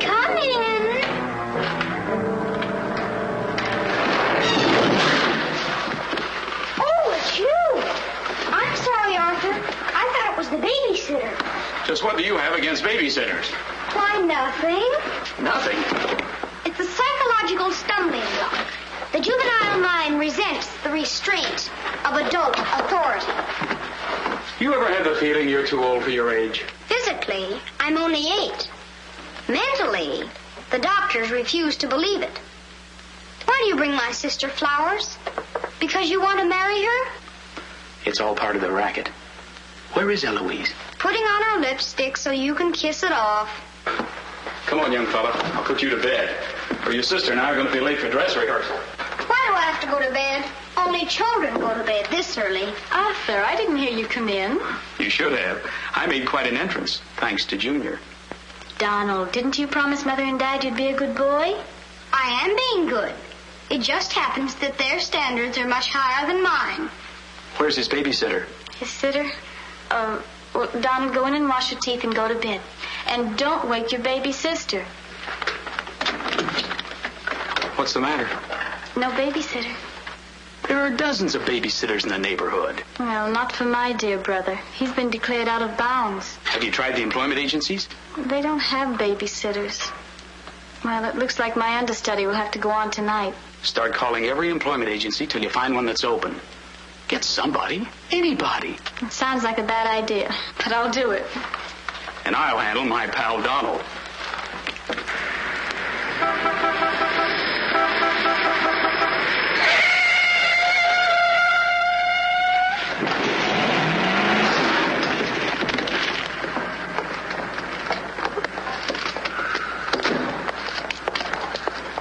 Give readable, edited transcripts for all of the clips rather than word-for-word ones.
Come in. Oh, it's you. I'm sorry, Arthur. I thought it was the babysitter. Just what do you have against babysitters? Why, nothing. Nothing. It's a psychological stumbling block. The juvenile mind resents the restraint of adult authority. You ever had the feeling you're too old for your age? Physically, I'm only 8. Mentally, the doctors refuse to believe it. Why do you bring my sister flowers? Because you want to marry her? It's all part of the racket. Where is Eloise? Putting on her lipstick so you can kiss it off. Come on, young fella. I'll put you to bed. Or your sister and I are going to be late for dress rehearsal. Why do I have to go to bed? Only children go to bed this early. Arthur, I didn't hear you come in. You should have. I made quite an entrance, thanks to Junior. Donald, didn't you promise Mother and Dad you'd be a good boy? I am being good. It just happens that their standards are much higher than mine. Where's his babysitter? His sitter? Well, Donald, go in and wash your teeth and go to bed. And don't wake your baby sister. What's the matter? No babysitter. There are dozens of babysitters in the neighborhood. Well, not for my dear brother. He's been declared out of bounds. Have you tried the employment agencies? They don't have babysitters. Well, it looks like my understudy will have to go on tonight. Start calling every employment agency till you find one that's open. Get somebody. Anybody. It sounds like a bad idea, but I'll do it. And I'll handle my pal Donald.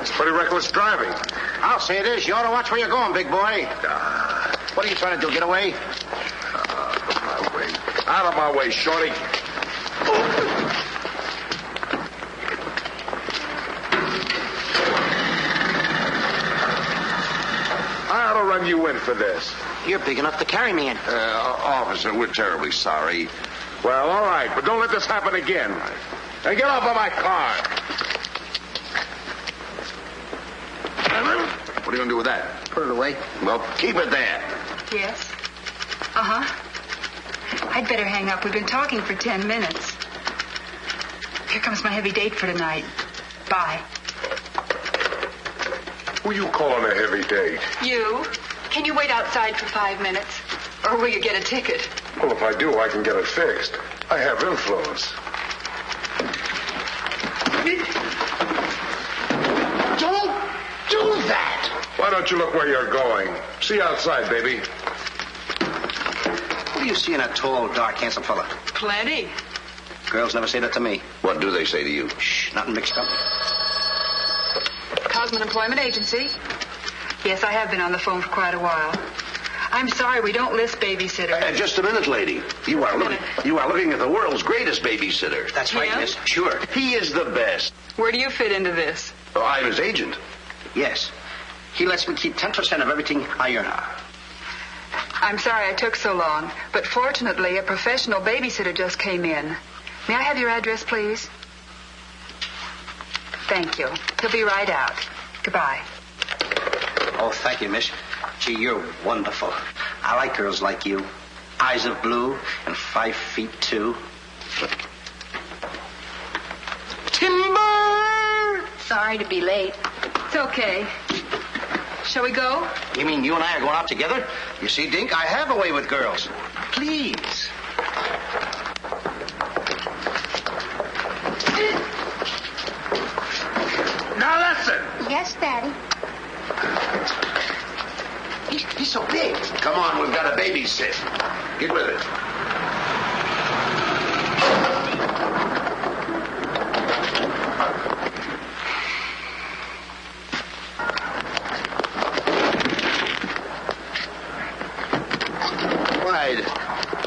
It's pretty reckless driving. I'll say it is. You ought to watch where you're going, big boy. What are you trying to do, get away? Out of my way, shorty. I ought to run you in for this. You're big enough to carry me in. Officer, we're terribly sorry. Well, all right, but don't let this happen again. Now get off of my car. What are you going to do with that? Put it away. Well, keep it there. Yes? Uh-huh. I'd better hang up. We've been talking for 10 minutes. Here comes my heavy date for tonight. Bye. Who you calling a heavy date? You? Can you wait outside for 5 minutes? Or will you get a ticket? Well, if I do, I can get it fixed. I have influence. Don't do that. Why don't you look where you're going? See you outside, baby. What do you see in a tall, dark, handsome fella? Plenty. Girls never say that to me. What do they say to you? Shh, nothing mixed up. Cosman Employment Agency. Yes, I have been on the phone for quite a while. I'm sorry, we don't list babysitters. Just a minute, lady. You are looking at the world's greatest babysitter. That's right, Yeah? miss. Sure. He is the best. Where do you fit into this? Oh, I'm his agent. Yes. He lets me keep 10% of everything I earn. I'm sorry I took so long, but fortunately a professional babysitter just came in. May I have your address, please? Thank you. He'll be right out. Goodbye. Oh, thank you, miss. Gee, you're wonderful. I like girls like you. Eyes of blue and 5'2". Timber! Sorry to be late. It's okay. Shall we go? You mean you and I are going out together? You see, Dink, I have a way with girls. Please. Now listen. Yes, Daddy. He's so big. Come on, we've got a babysit. Get with it.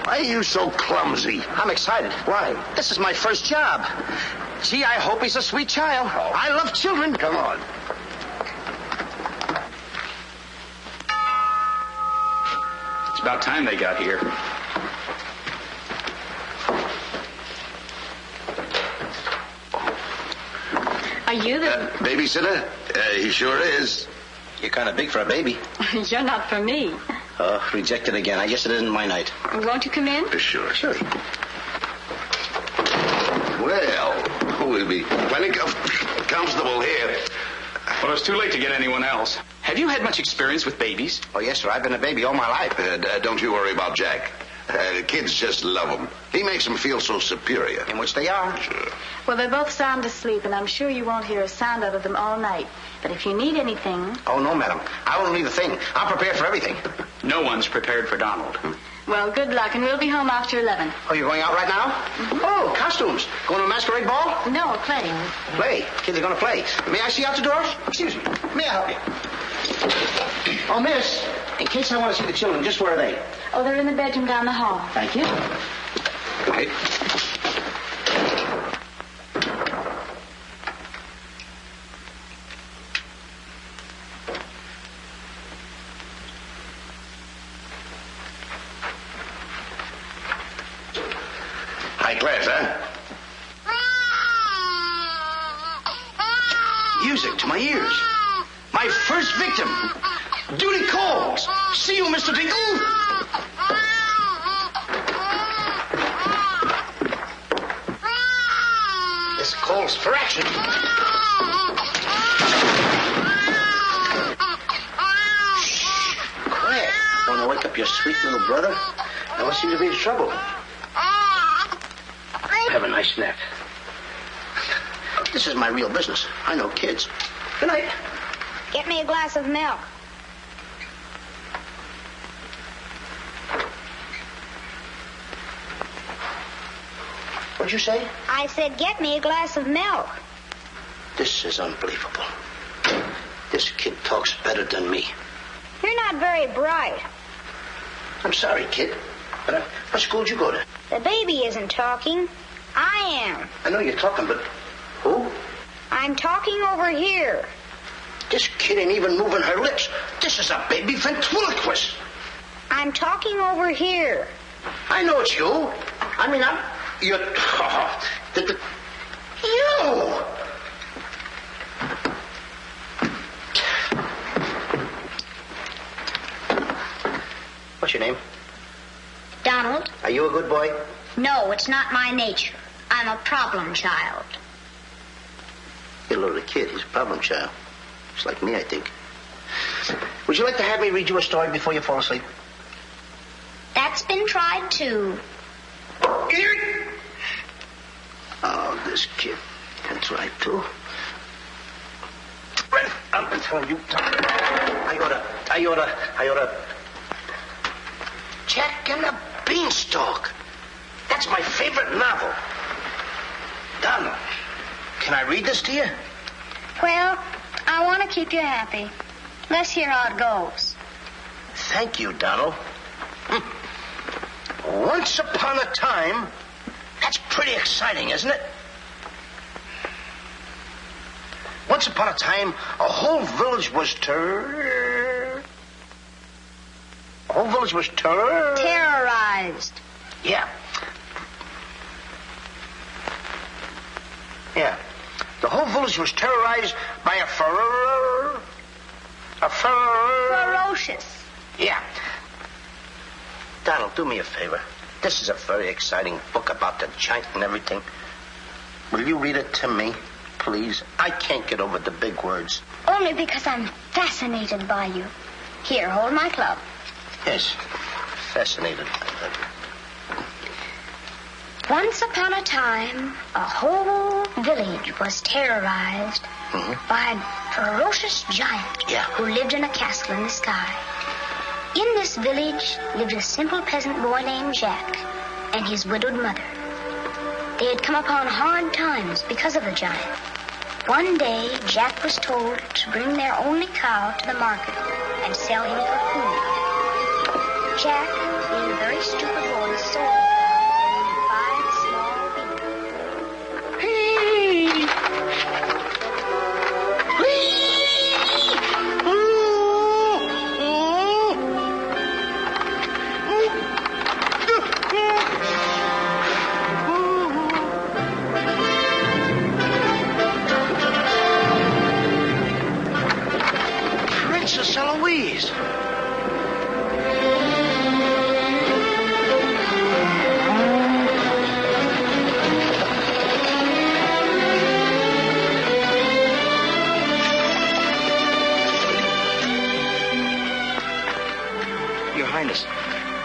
Why are you so clumsy? I'm excited. Why? This is my first job. Gee, I hope he's a sweet child. Oh. I love children. Come on. It's about time they got here. Are you the... Babysitter? He sure is. You're kind of big for a baby. You're not for me. Oh, rejected again. I guess it isn't my night. Won't you come in? Sure. Well, we'll be plenty comfortable here. Well, it's too late to get anyone else. Have you had much experience with babies? Oh, yes, sir. I've been a baby all my life. Don't you worry about Jack. Kids just love him. He makes them feel so superior. In which they are. Sure. Well, they're both sound asleep, and I'm sure you won't hear a sound out of them all night. But if you need anything... Oh, no, madam. I won't need a thing. I'm prepared for everything. No one's prepared for Donald. Well, good luck, and we'll be home after 11. Oh, you're going out right now? Mm-hmm. Oh, costumes. Going to a masquerade ball? No, playing. Play? Kids are going to play. May I see out the doors? Excuse me. May I help you? Oh, miss, in case I want to see the children, just where are they? Oh, they're in the bedroom down the hall. Thank you. Right. High class, huh? Music to my ears. My first victim. Duty calls. See you, Mr. Dingle. This calls for action. Shh. Quiet. Want to wake up your sweet little brother? No one seems to be in trouble. Have a nice nap. This is my real business. I know kids. Good night. Get me a glass of milk. What'd you say? I said, get me a glass of milk. This is unbelievable. This kid talks better than me. You're not very bright. I'm sorry, kid. But what school did you go to? The baby isn't talking. I am. I know you're talking, but who? I'm talking over here. This kid ain't even moving her lips. This is a baby ventriloquist. I'm talking over here. I know it's you. I mean, you're... you! What's your name? Donald? Are you a good boy? No, it's not my nature. I'm a problem child. You're a little kid. He's a problem child. Just like me, I think. Would you like to have me read you a story before you fall asleep? That's been tried, too. Oh, this kid can try, too. I've been telling you. I oughta. Jack and the Beanstalk. That's my favorite novel. Donald, can I read this to you? Well, I want to keep you happy. Let's hear how it goes. Thank you, Donald. Once upon a time. That's pretty exciting, isn't it? Once upon a time, a whole village was Terrorized. Yeah. Yeah. The whole village was terrorized by a Ferocious. Yeah. Donald, do me a favor. This is a very exciting book about the giant and everything. Will you read it to me, please? I can't get over the big words. Only because I'm fascinated by you. Here, hold my club. Yes, fascinated. Once upon a time, a whole village was terrorized by a ferocious giant who lived in a castle in the sky. In this village lived a simple peasant boy named Jack and his widowed mother. They had come upon hard times because of the giant. One day, Jack was told to bring their only cow to the market and sell him for food. Jack, being a very stupid boy, sold him for 5 small beans.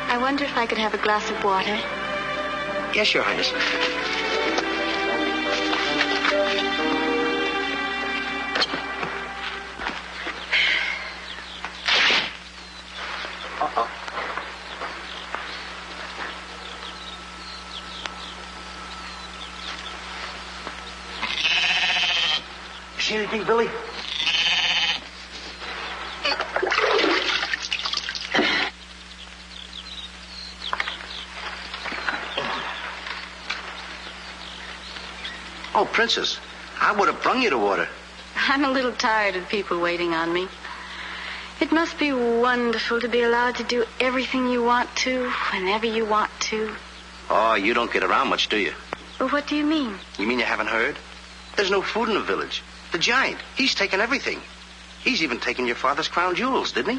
I wonder if I could have a glass of water. Yes, Your Highness. Uh-oh. You see anything, Billy? Oh, Princess, I would have brung you the water. I'm a little tired of people waiting on me. It must be wonderful to be allowed to do everything you want to, whenever you want to. Oh, you don't get around much, do you? Well, what do you mean? You mean you haven't heard? There's no food in the village. The giant, he's taken everything. He's even taken your father's crown jewels, didn't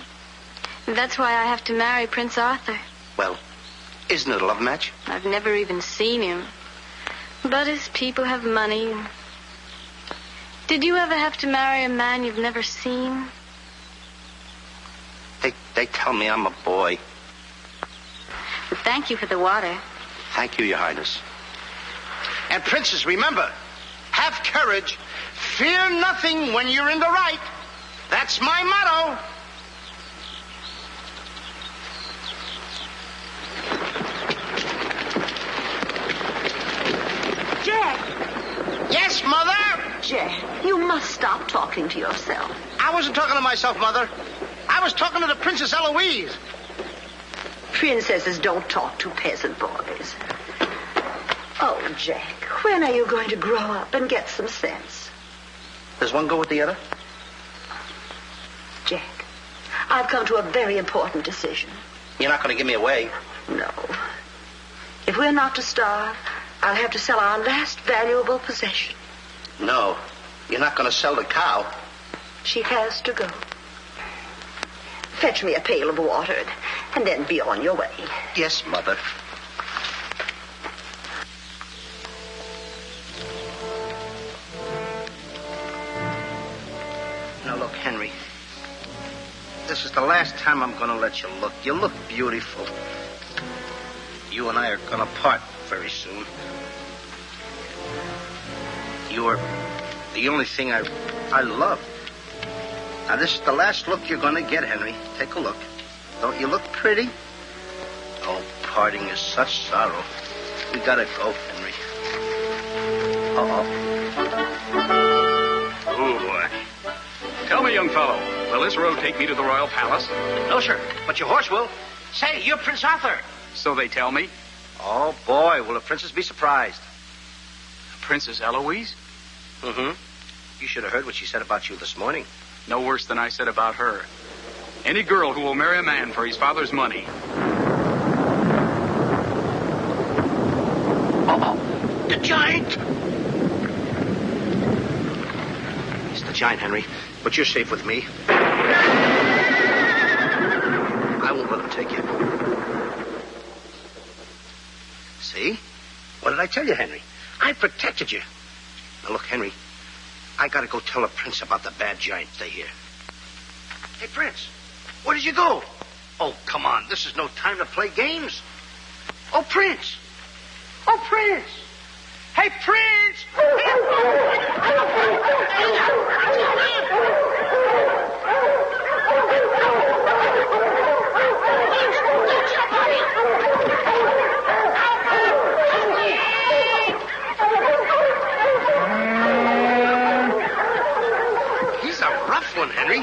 he? That's why I have to marry Prince Arthur. Well, isn't it a love match? I've never even seen him. But his people have money. Did you ever have to marry a man you've never seen? They tell me I'm a boy. Well, thank you for the water. Thank you, Your Highness. And, Princess, remember, have courage. Fear nothing when you're in the right. That's my motto. Jack! Yes, Mother? Jack, you must stop talking to yourself. I wasn't talking to myself, Mother. I was talking to the Princess Eloise. Princesses don't talk to peasant boys. Oh, Jack, when are you going to grow up and get some sense? Does one go with the other? Jack, I've come to a very important decision. You're not going to give me away. No. If we're not to starve, I'll have to sell our last valuable possession. No, you're not going to sell the cow. She has to go. Fetch me a pail of water and then be on your way. Yes, Mother. Now, look, Henry. This is the last time I'm going to let you look. You look beautiful. You and I are going to part very soon. You're the only thing I love. Now, this is the last look you're going to get, Henry. Take a look. Don't you look pretty? Oh, parting is such sorrow. We got to go, Henry. Oh, boy. Tell me, young fellow, will this road take me to the royal palace? No, sir, but your horse will. Say, you're Prince Arthur. So they tell me. Oh, boy, will the princess be surprised. Princess Eloise? Mm-hmm. You should have heard what she said about you this morning. No worse than I said about her. Any girl who will marry a man for his father's money. Uh-oh. The giant! It's the giant, Henry. But you're safe with me. I won't let him take you. See? What did I tell you, Henry? I protected you. Now, look, Henry, I gotta go tell the prince about the bad giant. Stay here. Hey, Prince, where did you go? Oh, come on. This is no time to play games. Oh, Prince. Oh, Prince. Hey, Prince. He's a rough one, Henry.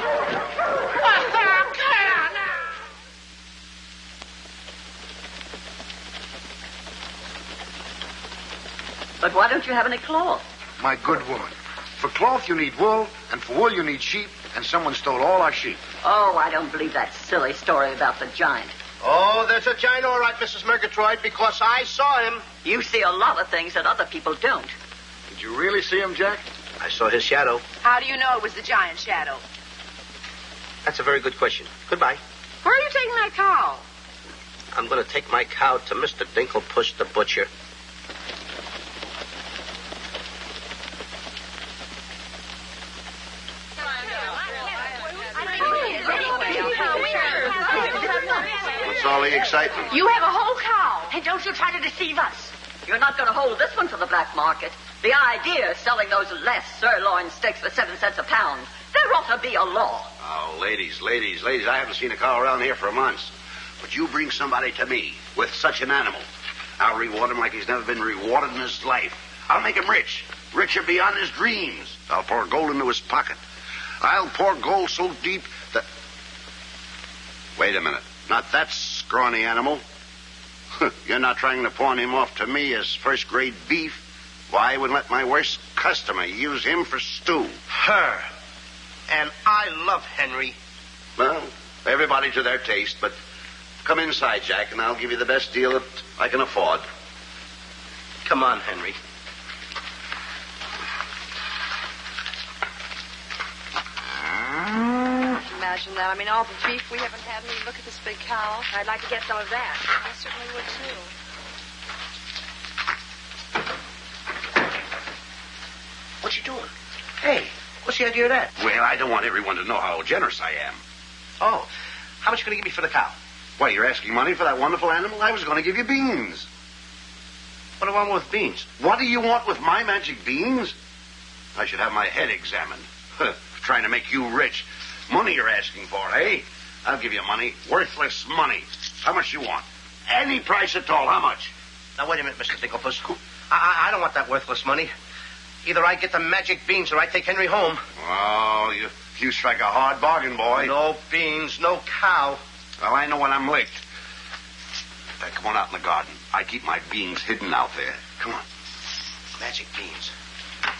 But why don't you have any cloth? My good woman. For cloth, you need wool, and for wool, you need sheep, and someone stole all our sheep. Oh, I don't believe that silly story about the giant. Oh, there's a giant, all right, Mrs. Murgatroyd, because I saw him. You see a lot of things that other people don't. Did you really see him, Jack? I saw his shadow. How do you know it was the giant shadow? That's a very good question. Goodbye. Where are you taking that cow? I'm going to take my cow to Mr. Dinklepush the butcher. all the excitement? You have a whole cow. Hey, don't you try to deceive us. You're not going to hold this one for the black market. The idea is selling those less sirloin steaks for 7 cents a pound. There ought to be a law. Oh, ladies, I haven't seen a cow around here for months. But you bring somebody to me with such an animal, I'll reward him like he's never been rewarded in his life. I'll make him rich. Richer beyond his dreams. I'll pour gold into his pocket. I'll pour gold so deep that... Wait a minute. Not that scrawny animal. You're not trying to pawn him off to me as first-grade beef. Why, I would let my worst customer use him for stew. Her. And I love Henry. Well, everybody to their taste, but come inside, Jack, and I'll give you the best deal that I can afford. Come on, Henry. Imagine that. I mean, all the beef we haven't had. I mean, look at this big cow. I'd like to get some of that. I certainly would, too. What you doing? Hey, what's the idea of that? Well, I don't want everyone to know how generous I am. Oh, how much are you going to give me for the cow? Why, you're asking money for that wonderful animal? I was going to give you beans. What do I want with beans? What do you want with my magic beans? I should have my head examined. Trying to make you rich. Money you're asking for, eh? I'll give you money. Worthless money. How much you want? Any price at all. How much? Now, wait a minute, Mr. Dinklepuss. I don't want that worthless money. Either I get the magic beans or I take Henry home. Oh, you strike a hard bargain, boy. No beans, no cow. Well, I know when I'm licked. Come on out in the garden. I keep my beans hidden out there. Come on. Magic beans.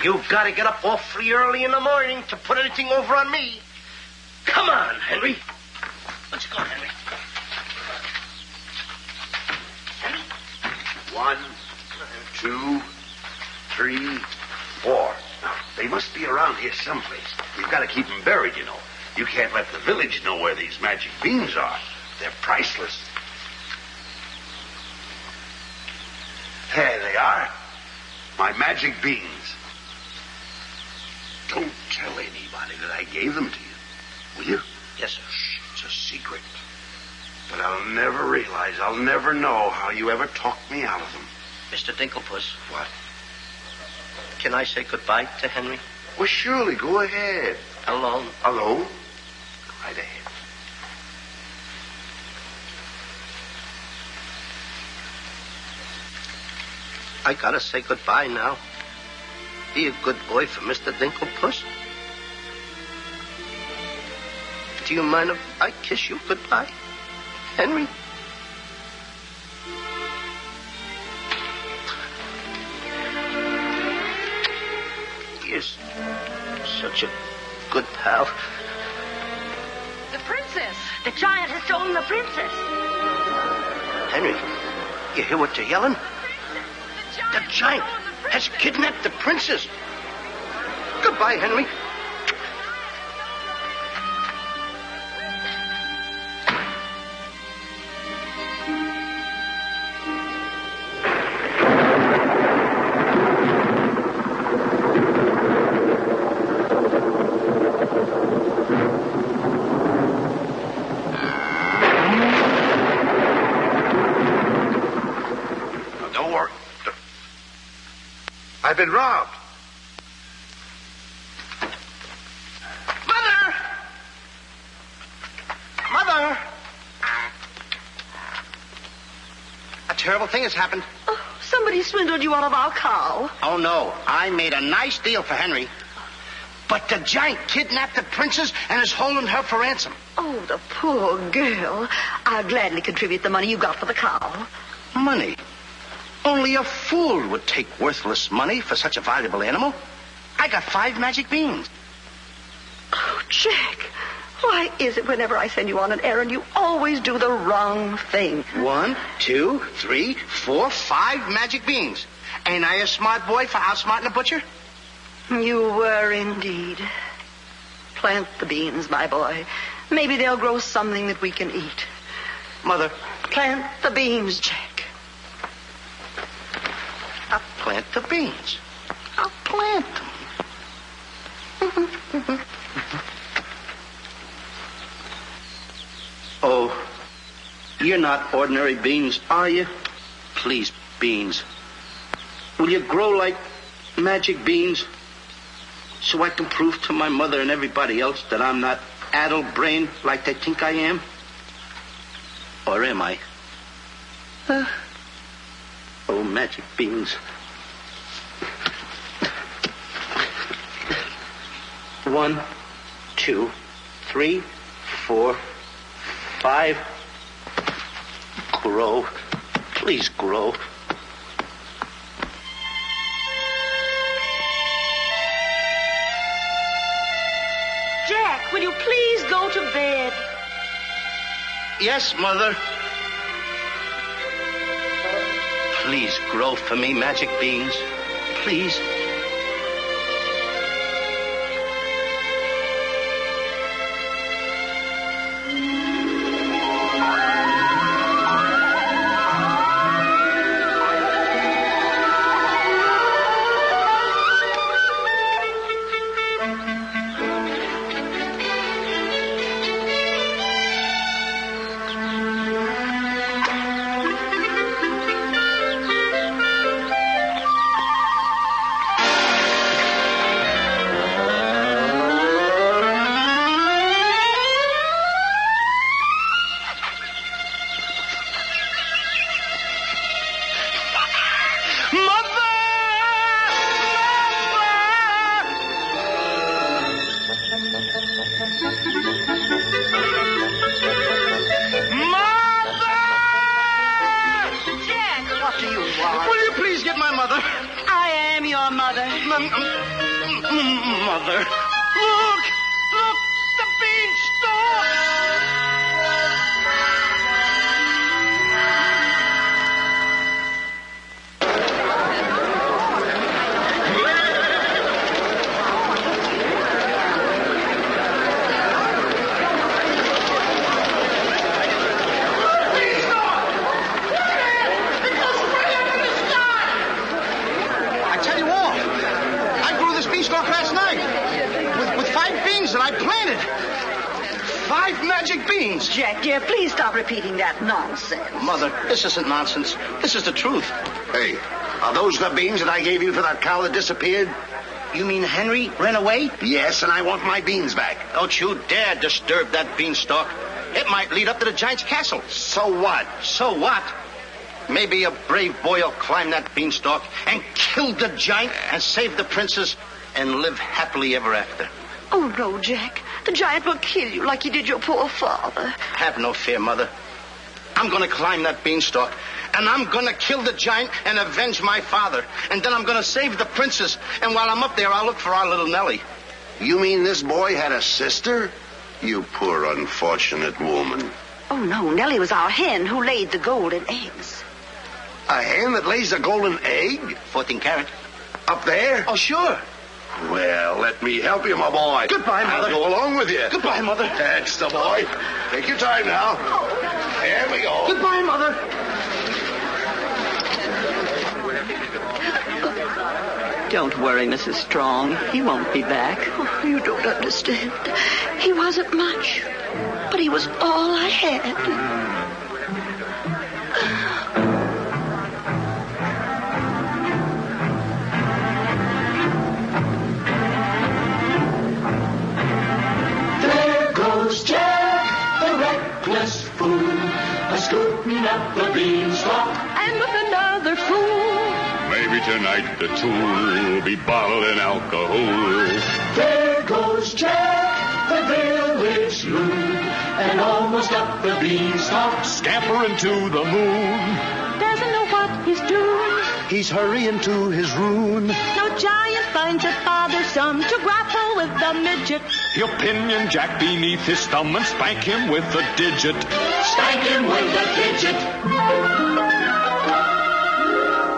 You've got to get up awfully early in the morning to put anything over on me. Come on, Henry. Let's go, Henry. Henry? 1, 2, 3, 4. Now, they must be around here someplace. We've got to keep them buried, you know. You can't let the village know where these magic beans are. They're priceless. There they are. My magic beans. Don't tell anybody that I gave them to you. Will you? Yes, sir. Shh, it's a secret. But I'll never realize, I'll never know how you ever talked me out of them. Mr. Dinklepuss. What? Can I say goodbye to Henry? Well, surely. Go ahead. Alone? Alone? Go right ahead. I gotta say goodbye now. Be a good boy for Mr. Dinklepuss. Do you mind if I kiss you goodbye, Henry? You're such a good pal. The princess. The giant has stolen the princess. Henry, you hear what they're yelling? The giant has kidnapped the princess. Goodbye, Henry. I've been robbed. Mother! Mother! A terrible thing has happened. Oh, somebody swindled you out of our cow. Oh, no. I made a nice deal for Henry. But the giant kidnapped the princess and is holding her for ransom. Oh, the poor girl. I'll gladly contribute the money you got for the cow. Money? Only a fool would take worthless money for such a valuable animal. I got 5 magic beans. Oh, Jack, why is it whenever I send you on an errand, you always do the wrong thing? 1, 2, 3, 4, 5 magic beans. Ain't I a smart boy for outsmarting a butcher? You were indeed. Plant the beans, my boy. Maybe they'll grow something that we can eat. Mother. Plant the beans, Jack. I'll plant the beans. I'll plant them. Oh, You're not ordinary beans, are you? Please, beans. Will you grow like magic beans so I can prove to my mother and everybody else that I'm not addle-brained like they think I am? Or am I? Oh, magic beans. 1, 2, 3, 4, 5. Grow. Please grow. Jack, will you please go to bed? Yes, Mother. Please grow for me, magic beans. Please. Mother, look, the beanstalk! I tell you all, I grew this beanstalk last night with 5 beans that I planted. 5 magic beans. Jack, dear, please stop repeating that nonsense. Mother, this isn't nonsense. This is the truth. Hey, are those the beans that I gave you for that cow that disappeared? You mean Henry ran away? Yes, and I want my beans back. Don't you dare disturb that beanstalk. It might lead up to the giant's castle. So what? So what? Maybe a brave boy will climb that beanstalk and kill the giant and save the princess and live happily ever after. Oh, no, Jack. The giant will kill you like he did your poor father. Have no fear, Mother. I'm going to climb that beanstalk, and I'm going to kill the giant and avenge my father. And then I'm going to save the princess. And while I'm up there, I'll look for our little Nellie. You mean this boy had a sister? You poor unfortunate woman. Oh, no. Nellie was our hen who laid the golden eggs. A hen that lays a golden egg? 14 carat. Up there? Oh, sure. Well, let me help you, my boy. Goodbye, Mother. I'll go along with you. Goodbye, Mother. That's the boy. Take your time now. There we go. Goodbye, Mother. Don't worry, Mrs. Strong. He won't be back. Oh, you don't understand. He wasn't much, but he was all I had. Jack, the reckless fool, a-scooting up the beanstalk, and with another fool. Maybe tonight the two will be bottled in alcohol. There goes Jack, the village loon, and almost up the beanstalk, scampering to the moon. Doesn't know what he's doing. He's hurrying to his ruin. No giant finds it bothersome to grapple with the midget. He'll pinion Jack beneath his thumb and spank him with a digit. Spank him with a digit.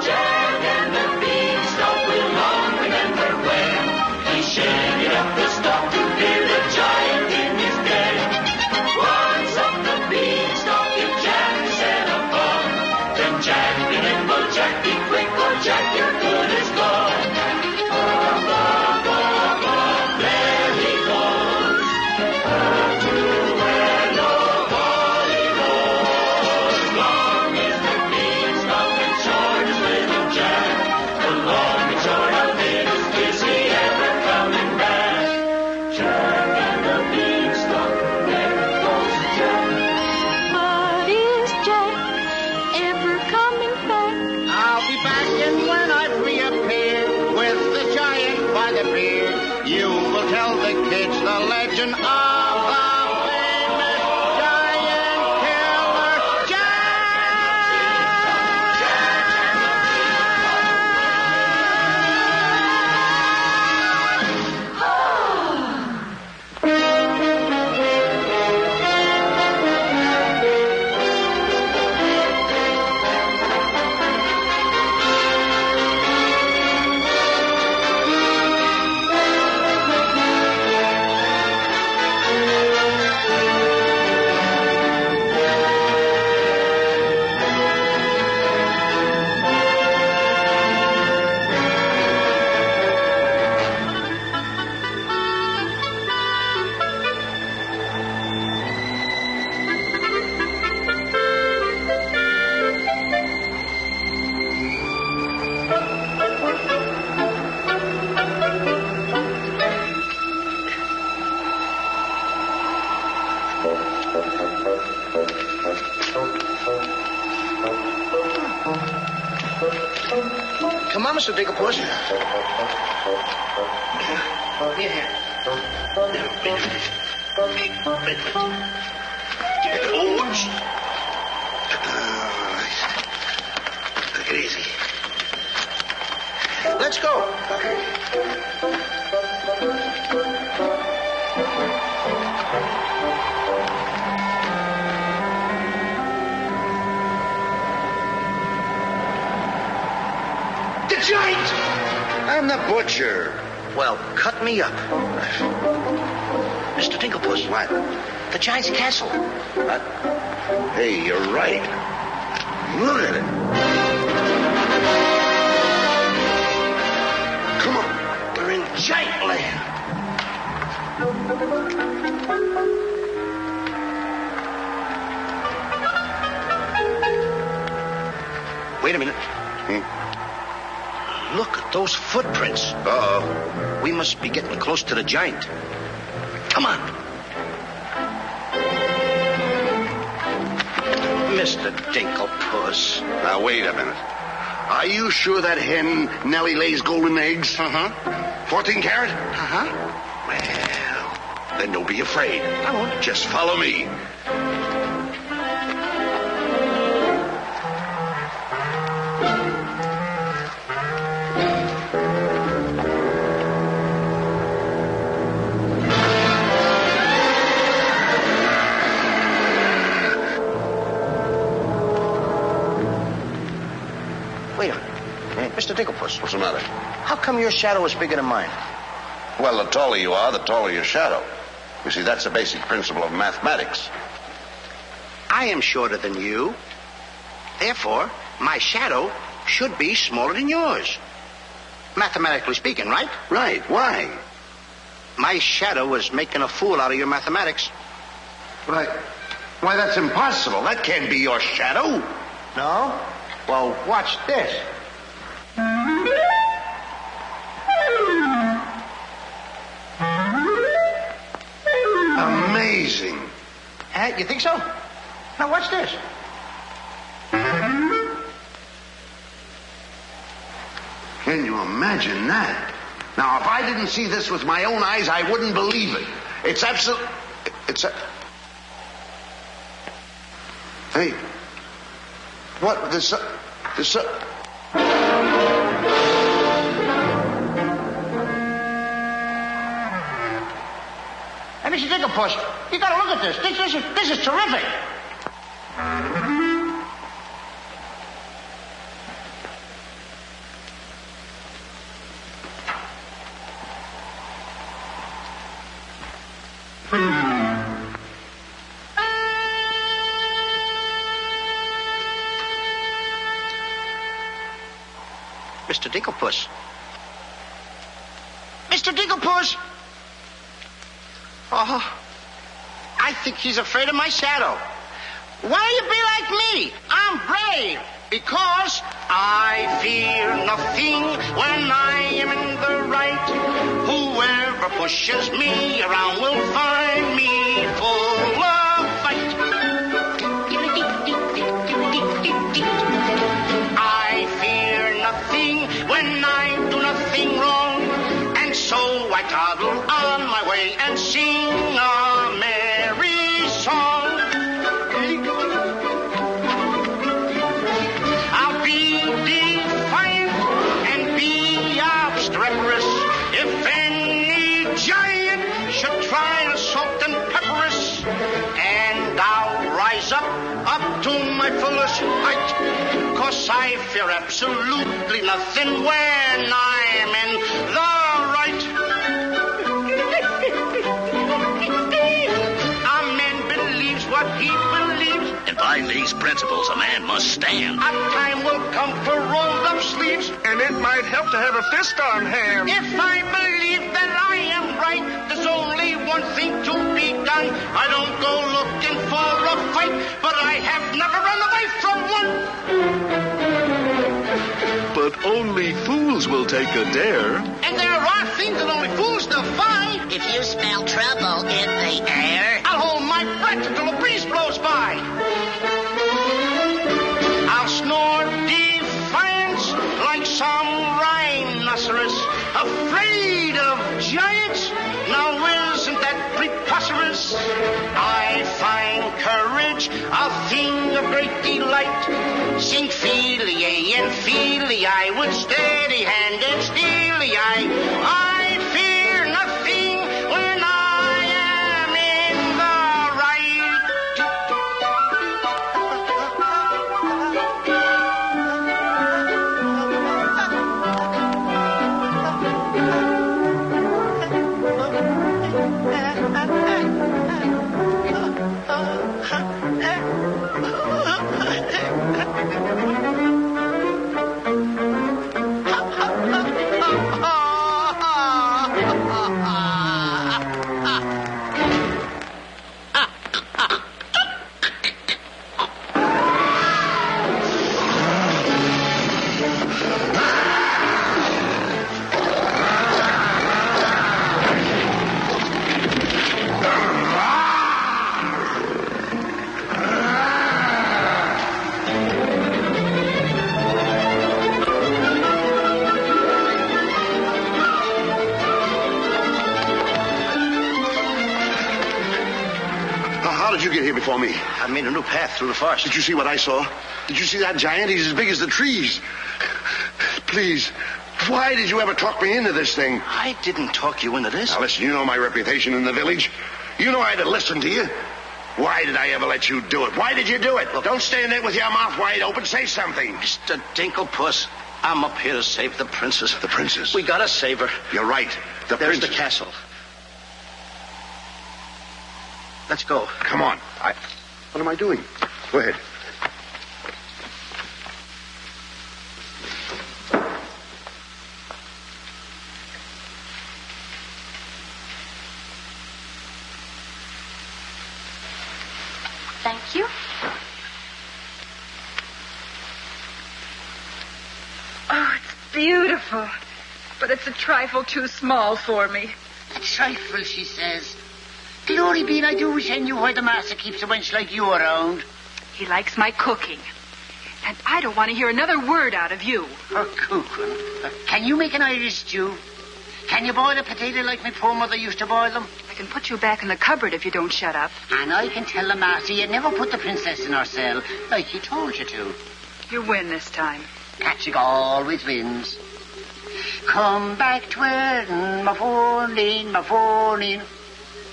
Jack and the beanstalk will long remember when he shaded up the stalk to hear the giant in his den. Once up the beanstalk, if Jack set upon, then Jack be nimble, Jack be quick, or Jack your good is gone. There he goes, up to where nobody knows. never coming back. I'll be back in when I reappear with the giant by the beard. You will tell the kids the legend of the famous giant killer Come on, Mr. Digglepuss. Here. Oops. Take it easy. Let's go. The giant! I'm the butcher. Well, cut me up. Mr. Digglepuss. What? The giant's castle. What? Hey, you're right. Look at it. Come on. We're in giant land. Wait a minute. Look at those footprints. Uh-oh. We must be getting close to the giant. Come on. Mr. Dinklepuss. Now, wait a minute. Are you sure that hen Nellie lays golden eggs? Uh-huh. 14 carat? Uh-huh. Well, then don't be afraid. I won't. Just follow me. Wait a minute. Mr. Digglepuss. What's the matter? How come your shadow is bigger than mine? Well, the taller you are, the taller your shadow. You see, that's a basic principle of mathematics. I am shorter than you. Therefore, my shadow should be smaller than yours. Mathematically speaking, right? Right. Why? My shadow is making a fool out of your mathematics. Why, that's impossible. That can't be your shadow. No? Well, watch this. Amazing. You think so? Now watch this. Can you imagine that? Now, if I didn't see this with my own eyes, I wouldn't believe it. It's absolute. Hey. What? This. Hey, Mr. Digglepuss, you gotta look at this. This is terrific. Mr. Digglepuss. Mr. Digglepuss! Oh, I think he's afraid of my shadow. Why don't you be like me? I'm brave because I fear nothing when I am in the right. Whoever pushes me around will find me full of fight. 'cause I fear absolutely nothing when I'm in the right. A man believes what he believes. And by these principles, a man must stand. A time will come for rolled up sleeves. And it might help to have a fist on hand. If I believe that I am right, there's only one thing to be done. I don't go looking for a fight, but I have never run away from one. But only fools will take a dare. And there are things that only fools defy. If you smell trouble in the air, I'll hold my breath until a breeze blows by. I'll snore defiance like some rhinoceros, afraid of giants. Now isn't that preposterous? I find courage a thing of great delight. Sing feely and feely, I would steady hand and steely, I fear nothing when I am in the right. How did you get here before me? I made a new path through the forest. Did you see what I saw? Did you see that giant? He's as big as the trees. Please, why did you ever talk me into this thing? I didn't talk you into this. Now, listen, you know my reputation in the village. You know I'd have listened to you. Why did I ever let you do it? Why did you do it? Look, don't stand there with your mouth wide open. Say something. Mr. Dinklepuss, I'm up here to save the princess. The princess? We gotta save her. You're right. There's the castle. Let's go. Come on. What am I doing? Go ahead. Thank you. Oh, it's beautiful. But it's a trifle too small for me. a trifle, she says. Glory be, I do wish I knew why the master keeps a wench like you around. He likes my cooking. And I don't want to hear another word out of you. Her cooking. Can you make an Irish stew? Can you boil a potato like my poor mother used to boil them? I can put you back in the cupboard if you don't shut up. And I can tell the master you never put the princess in her cell like he told you to. You win this time. Catching always wins. Come back twirling my phone my phone.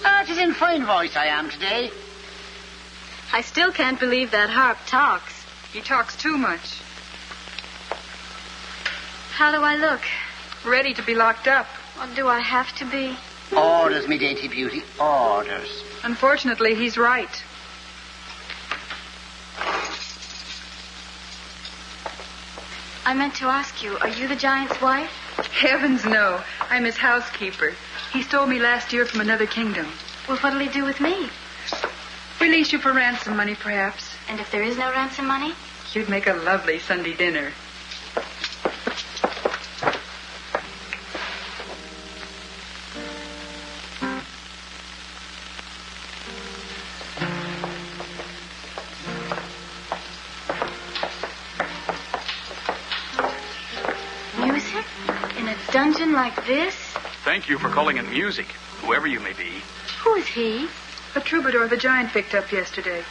Ah, it is in fine voice I am today. I still can't believe that harp talks. He talks too much. How do I look? Ready to be locked up. Or do I have to be? Orders, me dainty beauty. Orders. Unfortunately, he's right. I meant to ask you, are you the giant's wife? Heavens, no. I'm his housekeeper. He stole me last year from another kingdom. Well, what'll he do with me? Release you for ransom money, perhaps. And if there is no ransom money? You'd make a lovely Sunday dinner. Music? In a dungeon like this? Thank you for calling it music, whoever you may be. Who is he? A troubadour the giant picked up yesterday.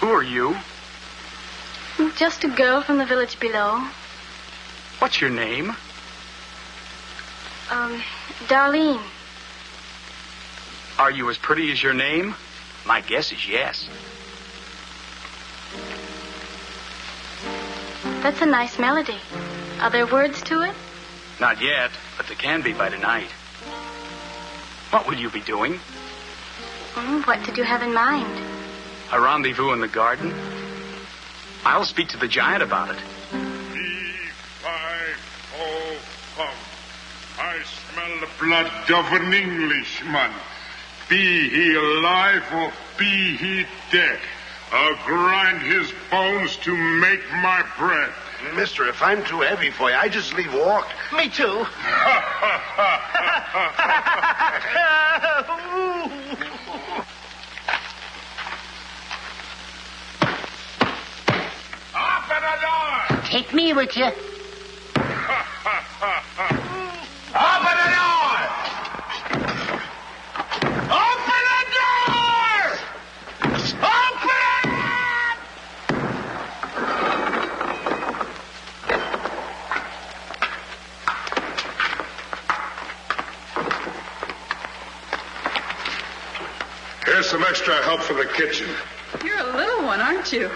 Who are you? Just a girl from the village below. What's your name? Darlene. Are you as pretty as your name? My guess is yes. That's a nice melody. Are there words to it? Not yet, but there can be by tonight. What will you be doing? What did you have in mind? A rendezvous in the garden? I'll speak to the giant about it. E-5-O, come. I smell the blood of an Englishman. Be he alive or be he dead, I'll grind his bones to make my bread. Mister, if I'm too heavy for you, I just leave walk. Me too. Open the door! Take me with you. Open the door! Open the door! Open it! Here's some extra help for the kitchen. You're a little one, aren't you?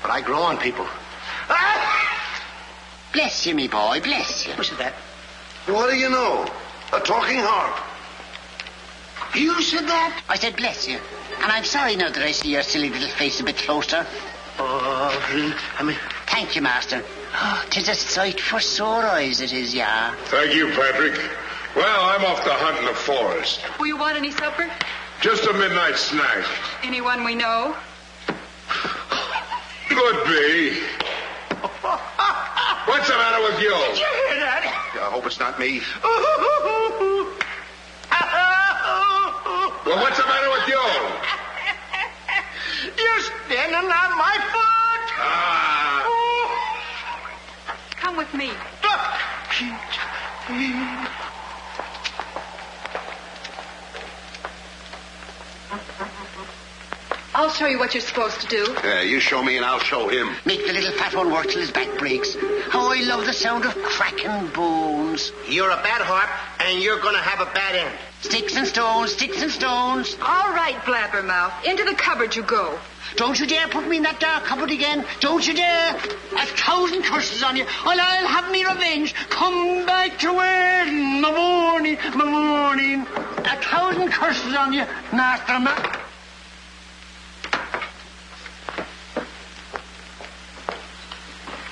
But I grow on people. Bless you, me boy, bless you. Who said that? What do you know? A talking harp. You said that? I said bless you. And I'm sorry now that I see your silly little face a bit closer. Oh, I mean... Thank you, master. Oh, 'tis a sight for sore eyes, it is, yeah. Thank you, Patrick. Well, I'm off to hunt in the forest. Will you want any supper? Just a midnight snack. Anyone we know? Could be. What's the matter with you? Did you hear that? I hope it's not me. Well, what's the matter with you? You're standing on my foot. Come with me. I'll show you what you're supposed to do. Yeah, you show me and I'll show him. Make the little fat one work till his back breaks. How I love the sound of cracking bones. You're a bad harp, and you're going to have a bad end. Sticks and stones, sticks and stones. All right, Blabbermouth. Into the cupboard you go. Don't you dare put me in that dark cupboard again. Don't you dare. 1,000 curses on you. Well, I'll have me revenge. Come back to where in the morning, 1,000 curses on you, Master Man.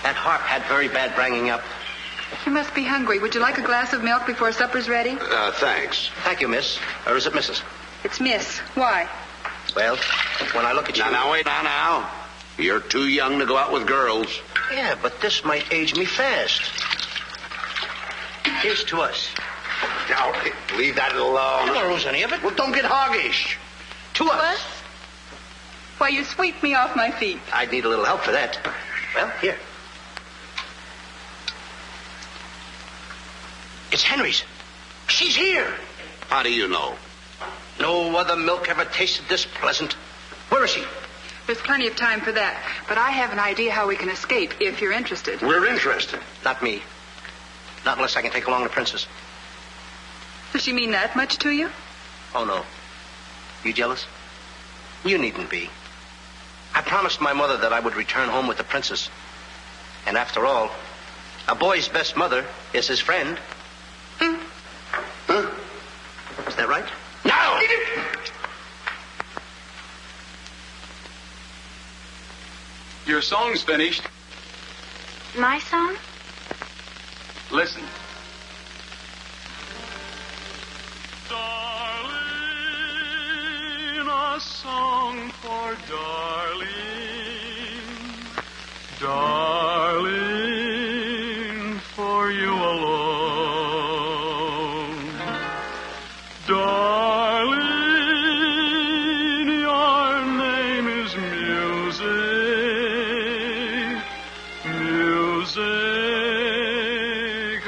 That harp had very bad banging up. You must be hungry. Would you like a glass of milk before supper's ready? Thanks. Thank you, miss. Or is it Mrs.? It's Miss. Why? Well, when I look at you... Now, wait, now. You're too young to go out with girls. Yeah, but this might age me fast. Here's to us. Now, leave that alone. I don't lose any of it. Well, don't get hoggish. To us. Why, you sweep me off my feet. I'd need a little help for that. Well, here. It's Henry's. She's here. How do you know? No other milk ever tasted this pleasant. Where is she? There's plenty of time for that. But I have an idea how we can escape, if you're interested. We're interested. Not me. Not unless I can take along the princess. Does she mean that much to you? Oh, no. You jealous? You needn't be. I promised my mother that I would return home with the princess. And after all, a boy's best mother is his friend. Huh? Is that right? No! Your song's finished. My song? Listen. Darling, a song for darling. Darling, for you alone. Darling, your name is music. Music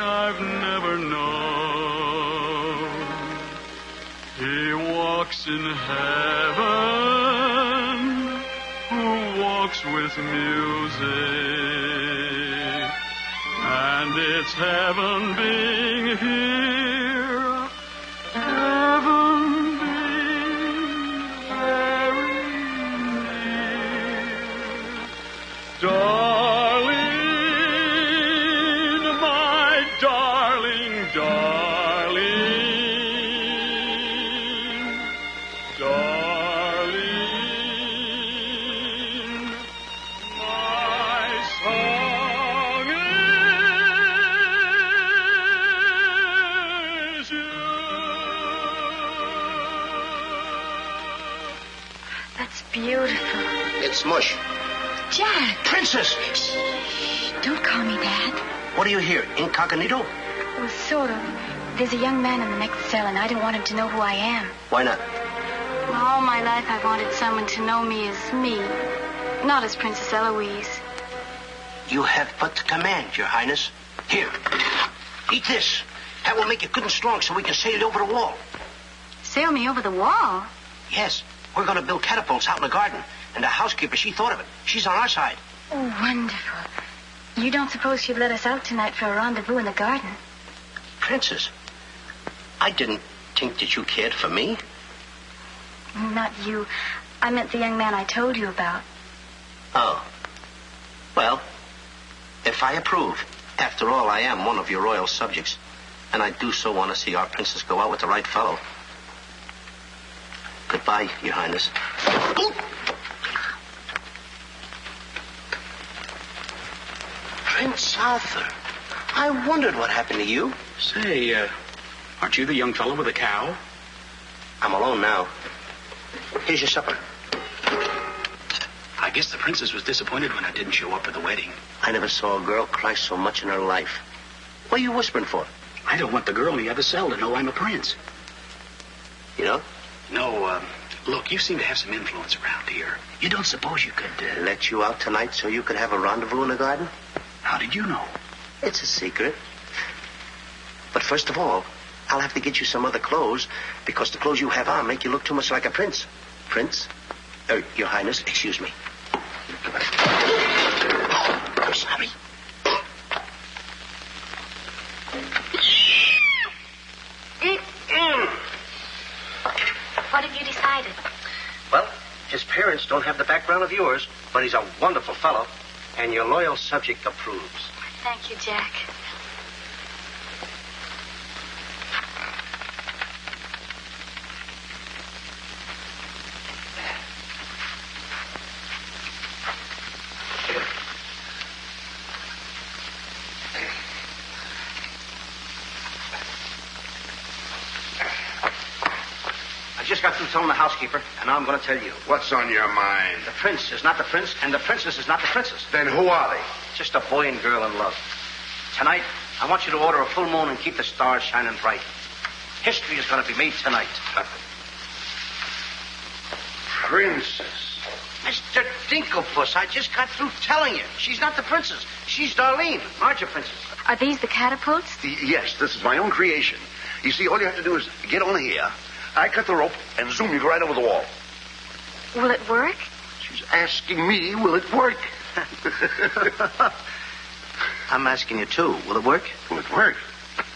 I've never known. He walks in heaven, who walks with music, and it's heaven being here. Beautiful. It's mush. Jack. Princess! Shh. Don't call me Dad. What are you here, incognito? Well, sort of. There's a young man in the next cell, and I don't want him to know who I am. Why not? Well, all my life I've wanted someone to know me as me, not as Princess Eloise. You have but to command, Your Highness. Here, eat this. That will make you good and strong so we can sail you over the wall. Sail me over the wall? Yes. We're going to build catapults out in the garden. And the housekeeper, she thought of it. She's on our side. Oh, wonderful. You don't suppose she'd let us out tonight for a rendezvous in the garden? Princess, I didn't think that you cared for me. Not you. I meant the young man I told you about. Oh. Well, if I approve, after all, I am one of your royal subjects. And I do so want to see our princess go out with the right fellow. Goodbye, Your Highness. Prince Arthur, I wondered what happened to you. Say, aren't you the young fellow with the cow? I'm alone now. Here's your supper. I guess the princess was disappointed when I didn't show up for the wedding. I never saw a girl cry so much in her life. What are you whispering for? I don't want the girl in the other cell to know I'm a prince. You know? No, look, you seem to have some influence around here. You don't suppose you could... Let you out tonight so you could have a rendezvous in the garden? How did you know? It's a secret. But first of all, I'll have to get you some other clothes, because the clothes you have on make you look too much like a prince. Prince? Your Highness, excuse me. I'm sorry. What have you decided? Well, his parents don't have the background of yours, but he's a wonderful fellow, and your loyal subject approves. Thank you, Jack. I just got through telling the housekeeper, and now I'm going to tell you. What's on your mind? The prince is not the prince, and the princess is not the princess. Then who are they? Just a boy and girl in love. Tonight, I want you to order a full moon and keep the stars shining bright. History is going to be made tonight. Princess. Mr. Dinklepuss, I just got through telling you. She's not the princess. She's Darlene. Aren't you, princess? Are these the catapults? Yes, this is my own creation. You see, all you have to do is get on here. I cut the rope and zoom you right over the wall. Will it work? She's asking me, will it work? I'm asking you, too. Will it work? Will it work?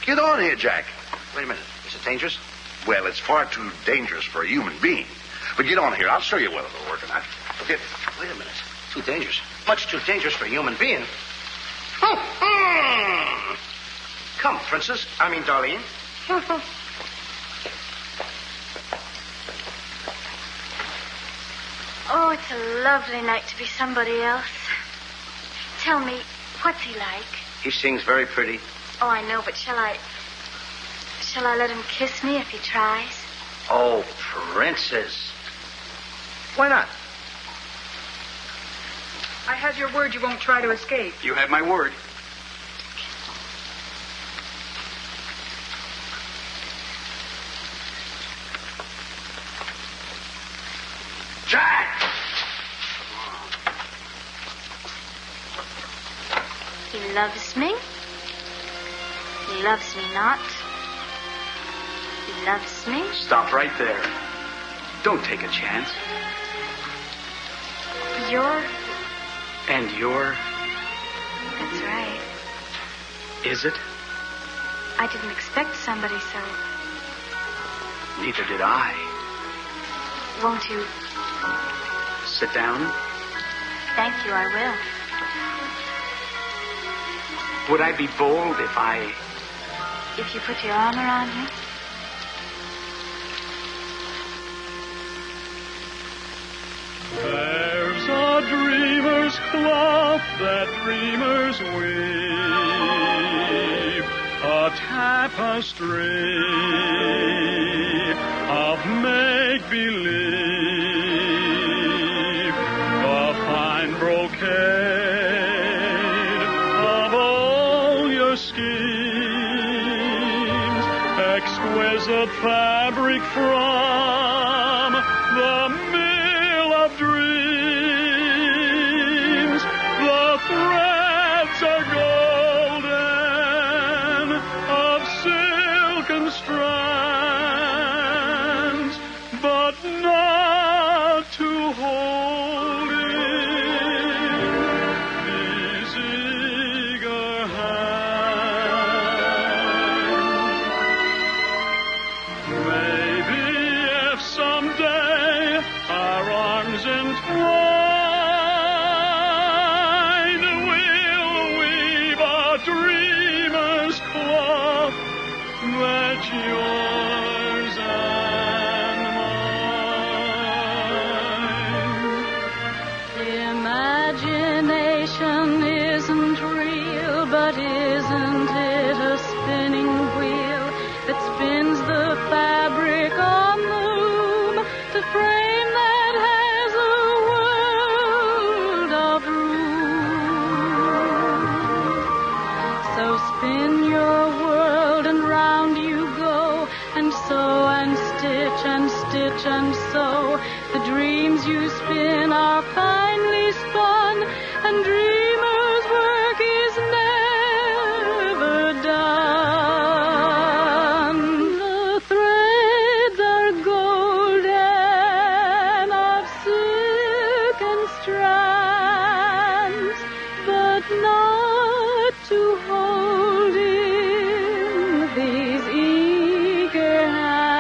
Get on here, Jack. Wait a minute. Is it dangerous? Well, it's far too dangerous for a human being. But get on here. I'll show you whether it'll work or not. Okay. Wait a minute. Too dangerous. Much too dangerous for a human being. Come, princess. I mean, Darlene. Oh, it's a lovely night to be somebody else. Tell me, what's he like? He sings very pretty. Oh, I know, but shall I let him kiss me if he tries? Oh, princess. Why not? I have your word you won't try to escape. You have my word. Jack! He loves me. He loves me not. He loves me. Stop right there. Don't take a chance. And you're... That's right. Is it? I didn't expect somebody so... Neither did I. Won't you... Sit down. Thank you, I will. Would I be bold if I if you put your arm around me? There's a dreamer's cloth that dreamers weave, a tapestry of make-believe, the fine brocade of all your schemes, exquisite fabric from the mill of dreams. The threads are golden, of silken strands, but not to hold in these eager hands. Maybe if someday our arms entwine, we'll weave a dreamer's cloth that's yours and mine. Imagination isn't real, but isn't it a spinning wheel that spins the fabric on the loom to frame that has a world of room? So spin your world and round you go, and sew and stitch and stitch and sew. The dreams you spin are finely spun, and dreamers' work is never done. The threads are golden, of silken strands, but not to hold in these eager hands.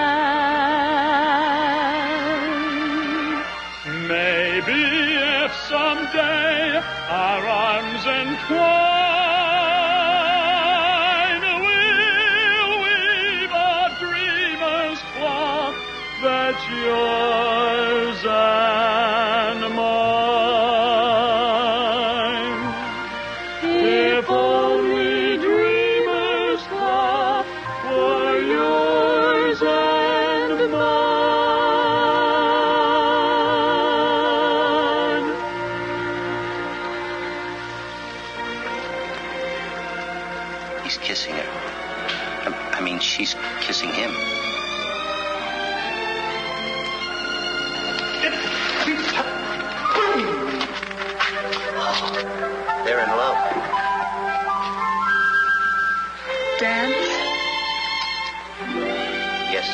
Maybe if someday our arms entwine, we'll weave a dreamer's cloth that's yours and mine. If only dreamer's cloth were yours and mine. He's kissing her. I mean, she's kissing him. They're in love. Dance? Yes.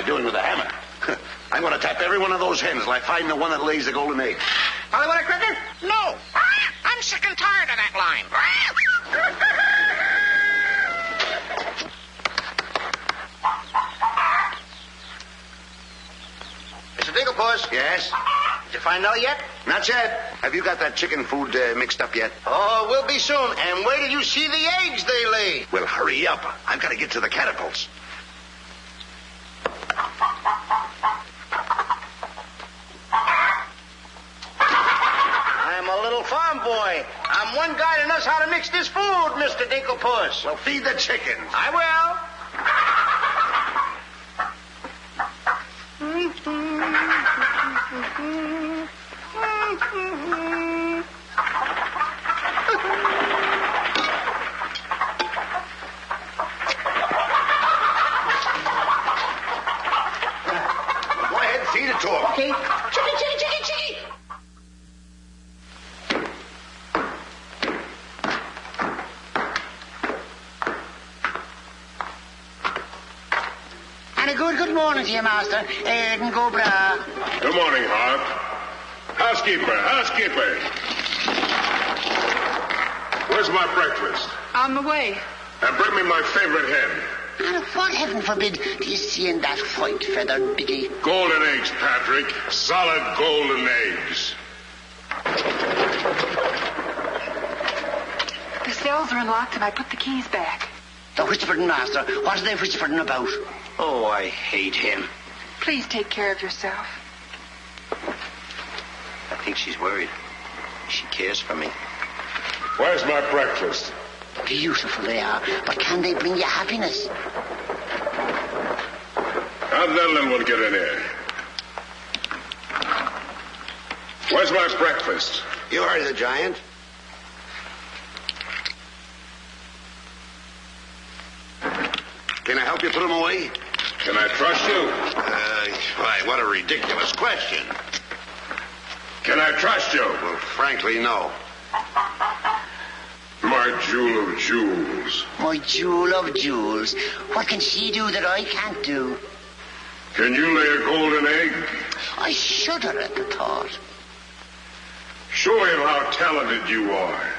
doing with a hammer? I'm going to tap every one of those hens till I find the one that lays the golden egg. Polly, want a cricket? No. I'm sick and tired of that line. Mr. Dinklepuss. Yes? Did you find out yet? Not yet. Have you got that chicken food mixed up yet? Oh, we'll be soon. And where did you see the eggs they lay? Well, hurry up. I've got to get to the catapults. I'm a little farm boy. I'm one guy that knows how to mix this food, Mr. Dinklepuss. Well, feed the chickens. I will. Go ahead, feed it to them. Okay. Chicky. And a good morning to you, Master. Eden go bra. Good morning, Hart. Housekeeper. Where's my breakfast? On the way. And bring me my favorite hen. And what, heaven forbid, do you see in that white-feathered biggie? Golden eggs, Patrick. Solid golden eggs. The cells are unlocked and I put the keys back. The whispering, Master. What are they whispering about? Oh, I hate him. Please take care of yourself. I think she's worried. She cares for me. Where's my breakfast? Beautiful they are, but can they bring you happiness? How'd that little one get in here? Where's my breakfast? You heard the giant. Can I help you put him away? Can I trust you? Why, what a ridiculous question. Can I trust you? Well, frankly, no. My jewel of jewels. My jewel of jewels. What can she do that I can't do? Can you lay a golden egg? I shudder at the thought. Show him how talented you are.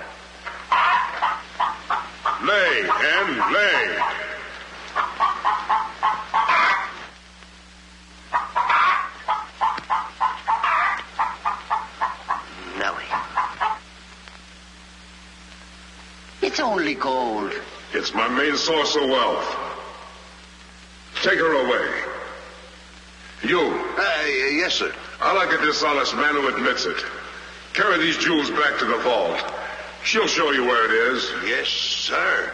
Lay, hen, lay. It's only gold. It's my main source of wealth. Take her away. You. Yes, sir. I like a dishonest man who admits it. Carry these jewels back to the vault. She'll show you where it is. Yes, sir.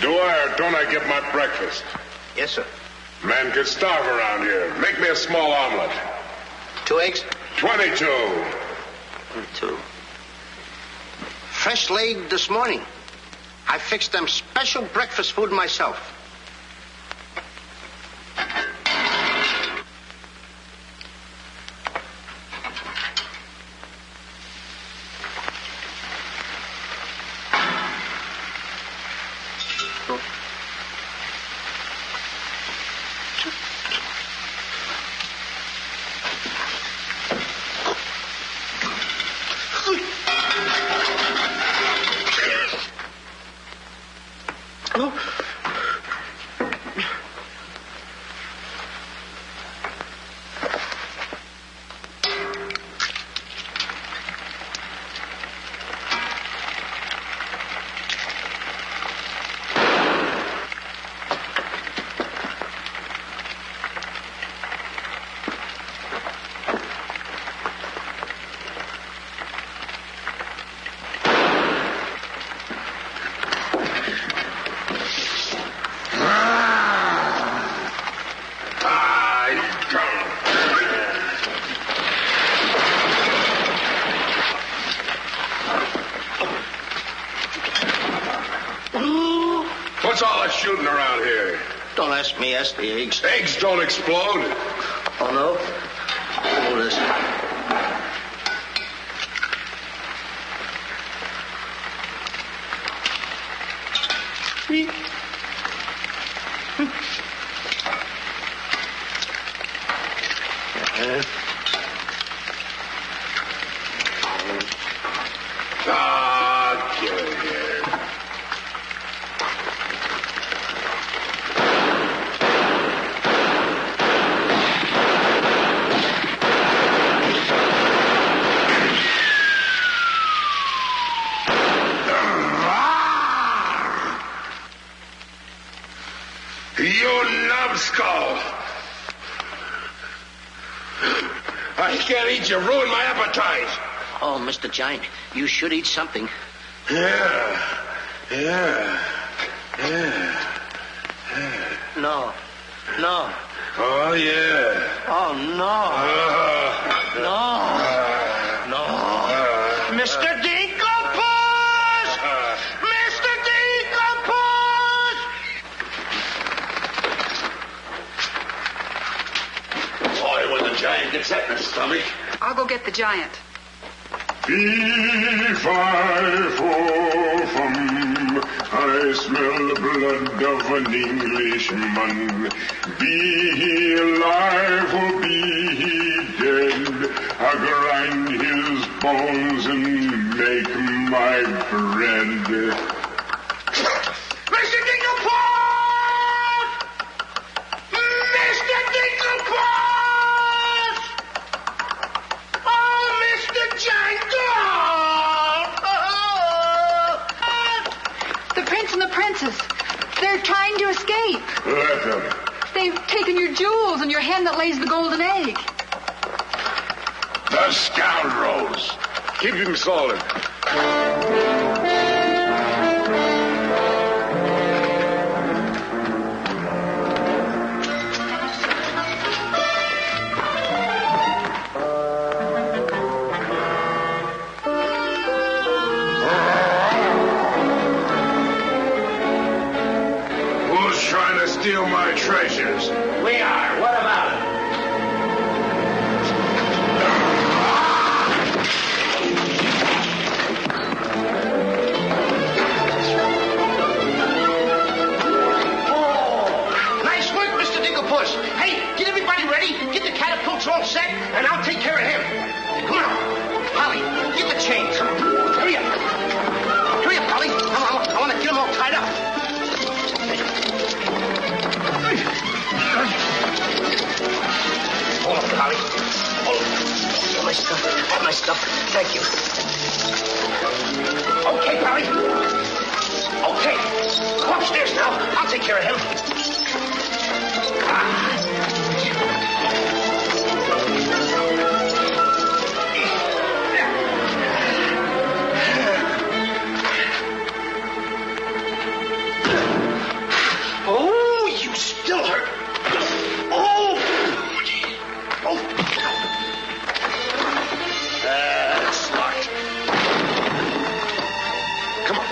Do I or don't I get my breakfast? Yes, sir. Man could starve around here. Make me a small omelet. 2 eggs? 22. 2. Fresh laid this morning. I fixed them special breakfast food myself. What's all that shooting around here? Don't ask me, ask the eggs. Eggs don't explode. Oh, no? Oh, this. squeak. Get it here. You numbskull! I can't eat you. Ruin my appetite. Oh, Mr. Giant, you should eat something. Yeah. No. Oh, yeah. Oh, no. Mr. Dinkelpuss! Mr. Dinkelpuss! Boy, when the giant gets that in his stomach. I'll go get the giant. Fee-fi-fo-fum, I smell the blood of an Englishman. Be he alive or be he dead, I grind his bones and make my bread. Mr. Dinkelpuss! Mr. Dinkelpuss! Oh, Mr. Giant! The prince and the princess. They're trying to escape. Let them. They've taken your jewels and your hen that lays the golden egg. The scoundrels. Keep him solid. Who's trying to steal my treasures? We are. What about it? Nice work, Mr. Dinkelpuss. Hey, get everybody ready. Get the catapults all set, and I'll take care of him. Come on. Polly, get the chains. Hurry up. Hurry up, Polly. I want to get them all tied up. Hold on, Polly. Hold on. My stuff. Thank you. Okay, Polly. Okay. Go upstairs now. I'll take care of him. Oh, you still hurt. Oh. That's locked. Come on.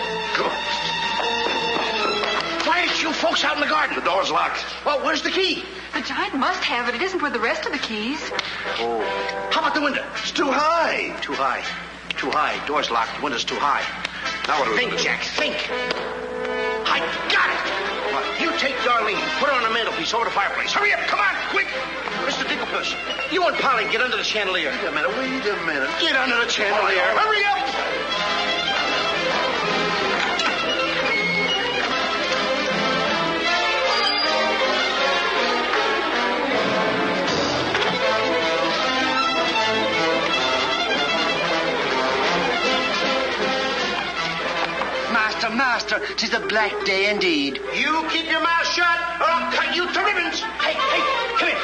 Why aren't you folks out in the garden? The door's locked. Well, where's the key? The giant must have it. It isn't with the rest of the keys. Oh. How about the window? It's too high. Too high. Door's locked. The window's too high. Now what do we Think, do? Jack, think. I got it. You take Darlene, put her on the mantelpiece over the fireplace. Hurry up, come on, quick. Mr. Dinkelpuss, you and Polly get under the chandelier. Wait a minute. Get under the chandelier. Hurry up. Master, 'tis a black day indeed. You keep your mouth shut, or I'll cut you to ribbons. Hey, come here.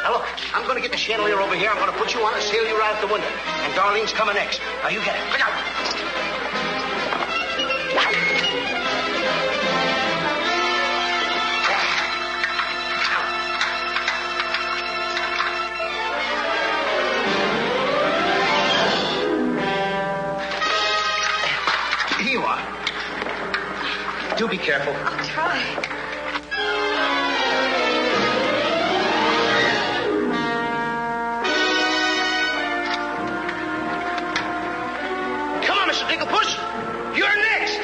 Now look, I'm going to get the chandelier over here. I'm going to put you on and sail you right out the window. And Darlene's coming next. Now you get it. Look out. Here you are. Do be careful. I'll try. Come on, Mr. Dinkelpuss. You're next.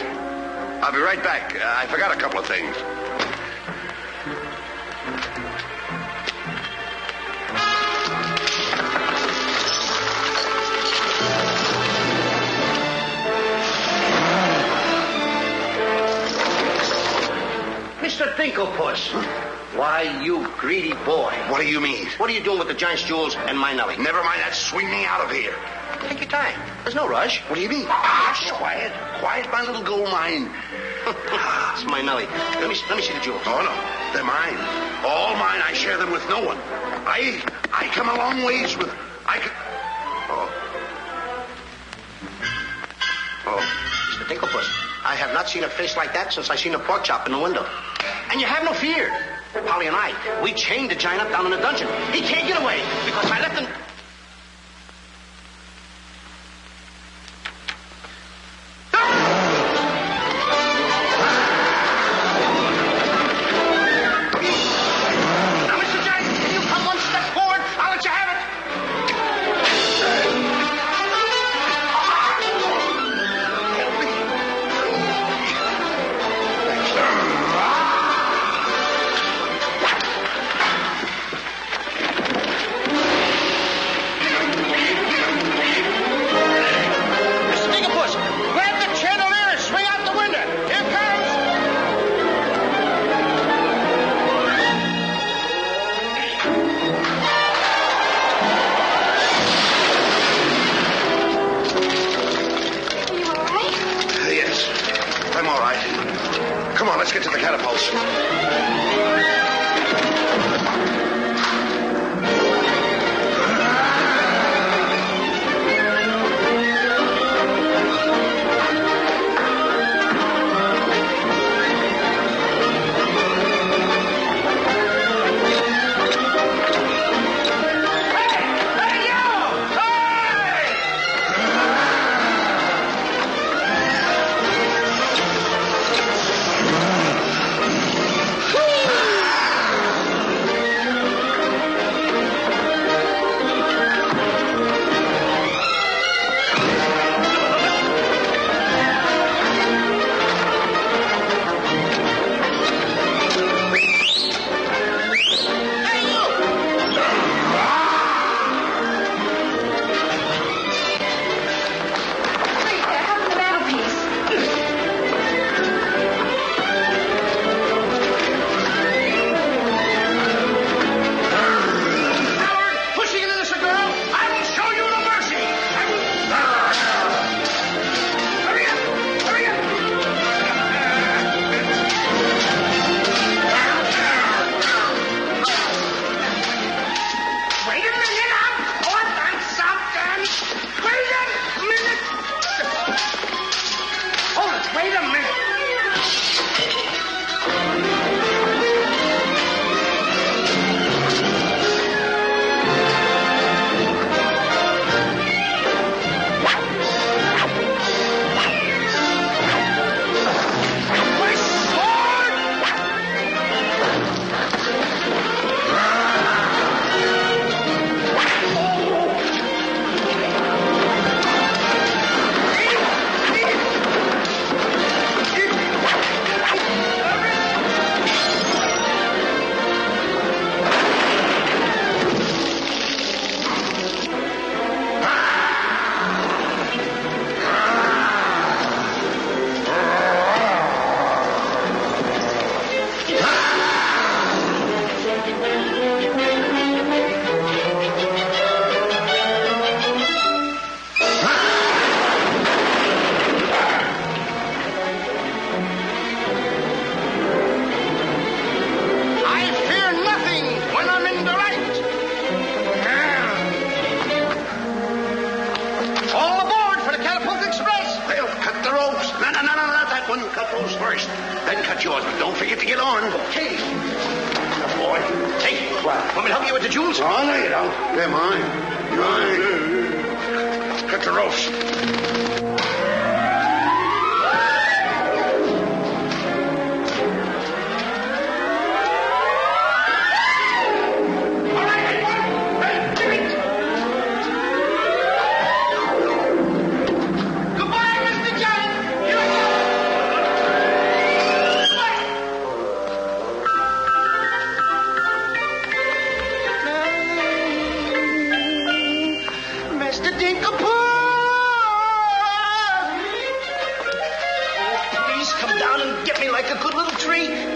I I'll be right back. I forgot a couple of things. Mr. Dinklepuss. Why, you greedy boy. What do you mean? What are you doing with the giant's jewels and my Nellie? Never mind that. Swing me out of here. Take your time. There's no rush. What do you mean? Quiet. Quiet, my little gold mine. It's my Nellie. Let me see the jewels. Oh, no. They're mine. All mine. I share them with no one. I come a long ways with... Oh, Mr. Dinklepuss, I have not seen a face like that since I seen a pork chop in the window. And you have no fear. Polly and I, we chained the giant up down in the dungeon. He can't get away because I left him... Now, Mr. Giant, can you come one step forward? I'll let you have it. Come on, let's get to the catapults. Cut those first, then cut yours, but don't forget to get on. Okay. Boy. Hey, want me to help you with the jewels? Oh, no, you don't. They're mine. Mine. Cut the ropes. like a good little treat.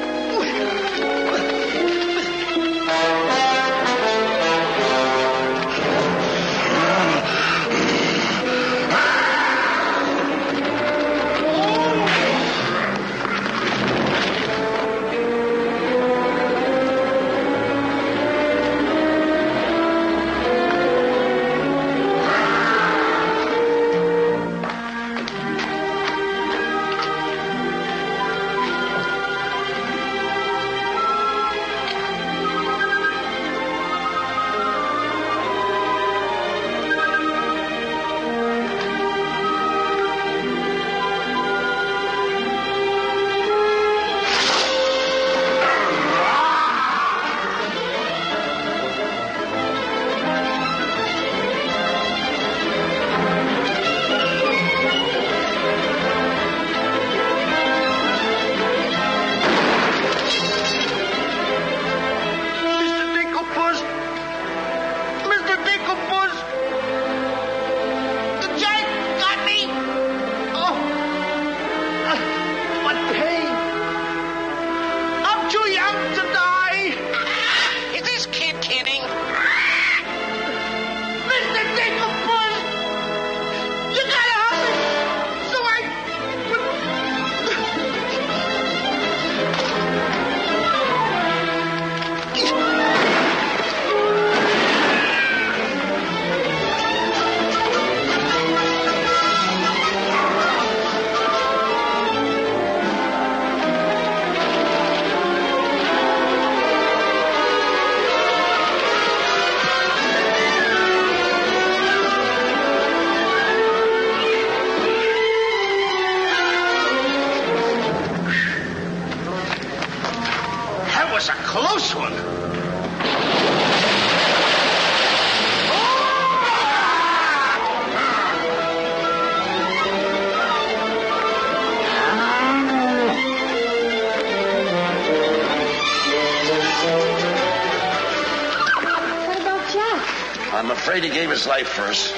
I'm afraid he gave his life for us.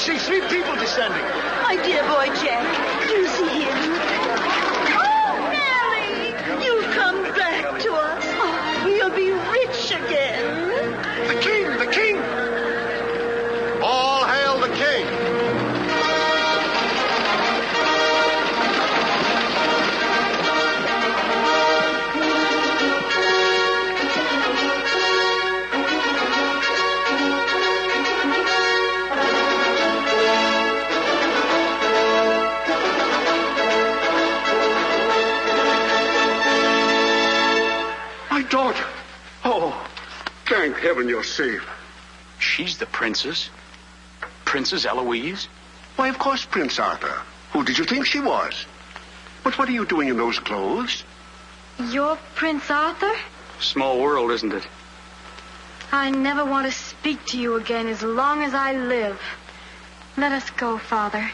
see 3 people descending. My dear boy Jack, do you see him? Oh, Nellie! You've come back to us. Oh, we'll be rich again. The king! The king! All hail the king! heaven, you're safe. She's the princess. Princess Eloise? Why, of course, Prince Arthur. Who did you think she was? But what are you doing in those clothes? You're Prince Arthur? Small world, isn't it? I never want to speak to you again as long as I live. Let us go, Father.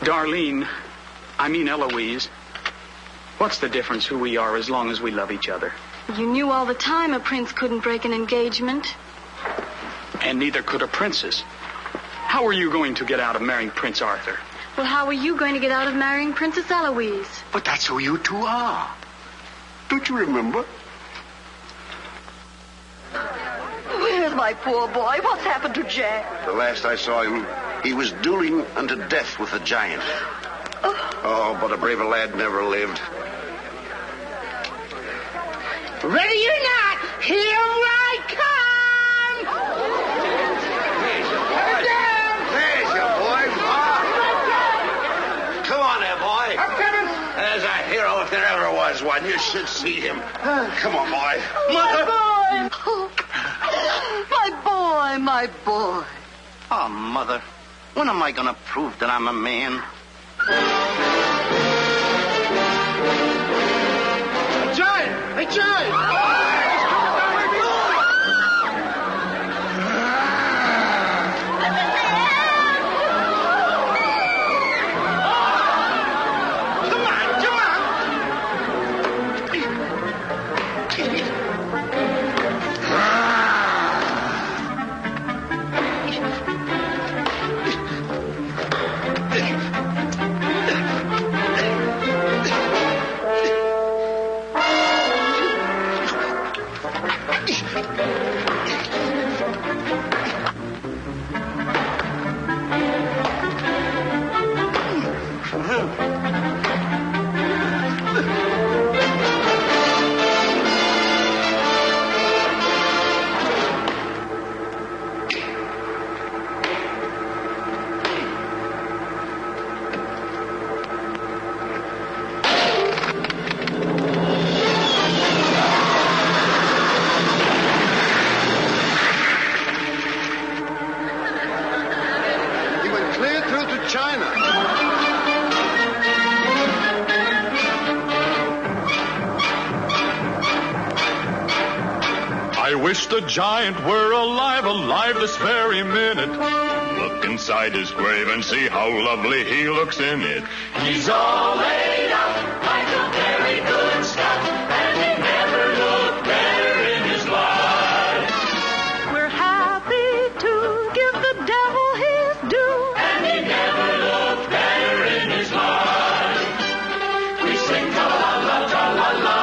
Darlene, I mean Eloise. What's the difference who we are as long as we love each other? You knew all the time a prince couldn't break an engagement. And neither could a princess. How are you going to get out of marrying Prince Arthur? Well, how are you going to get out of marrying Princess Eloise? But that's who you two are. Don't you remember? Where's my poor boy? What's happened to Jack? The last I saw him, he was dueling unto death with a giant. Oh, but a braver lad never lived. Ready or not, here I come! There's your boy. Come on there, boy. I'm coming. There's a hero if there ever was one. You should see him. Come on, boy. My boy! Oh, my boy. Oh, Mother, when am I going to prove that I'm a man? Giant! Hey, Giant! The giant were alive this very minute. Look inside his grave and see how lovely he looks in it. He's all laid out like a very good scout, and he never looked better in his life. We're happy to give the devil his due, and he never looked better in his life. We sing tra-la-la, tra-la-la,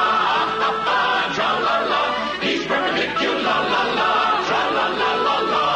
ah-ha-ha, tra-la-la. He's perpendicular, la-la-la, tra-la-la-la-la.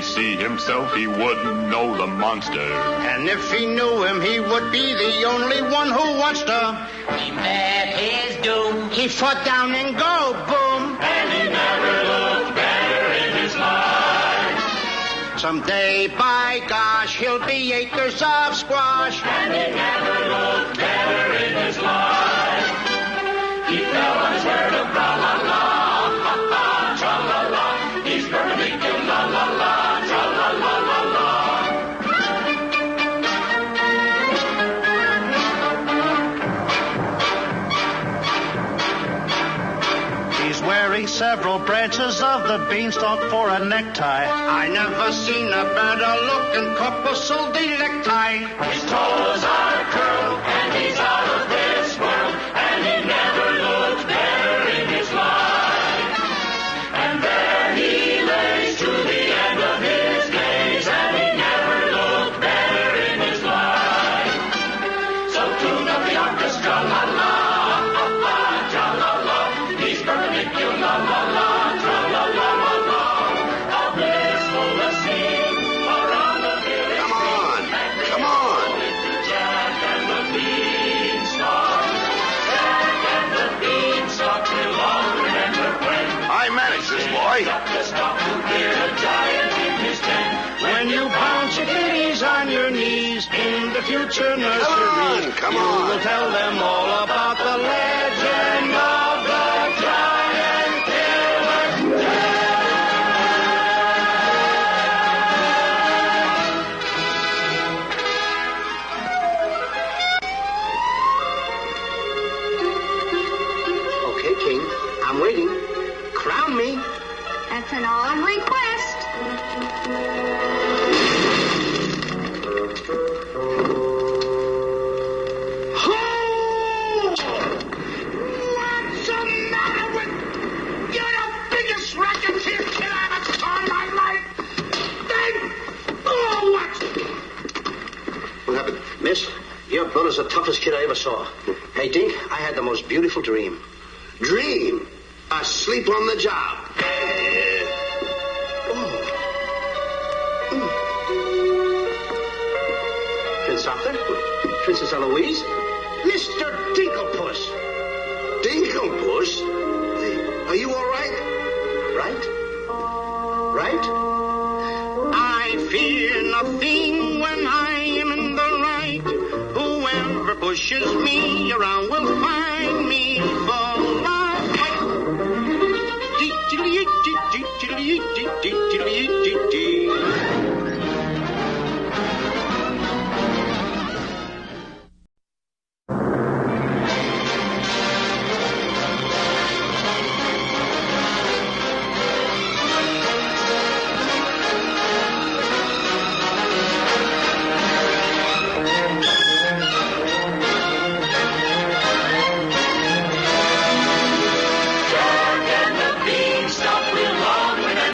See himself, he wouldn't know the monster. And if he knew him, he would be the only one who wants to. He met his doom. He fought down and go, boom. And he never looked better in his life. Someday, by gosh, he'll be acres of squash. And he never looked better in his life. He fell on his word of tra-la-la, ha-ha, tra-la-la. He's perpendicular, la-la-la. Wearing several branches of the beanstalk for a necktie. I never seen a better looking couple so delecti. His toes are curled and he's out of this world, and he never looked better in his life. And there he lays to the end of his days, and he never looked better in his life. So tune up the orchestra, la-la. Boy. Up the stalk to hear a giant in his tent. When you bounce your kitties on your knees in the future nursery, Come you on. will tell them all about the legend of the giant killer. Okay, King. I'm waiting. Crown me. That's an odd request. What's the matter with... You're the biggest racketeer kid I ever saw in my life. What? What happened? Miss, your brother's the toughest kid I ever saw. Hey, Dink, I had the most beautiful dream. Dream? Asleep on the job. Prince Arthur? Princess Eloise? Mr. Dinklepuss. Dinklepuss? Are you all right? Right? Right? I fear nothing when I am in the right. Whoever pushes me around will find me for life.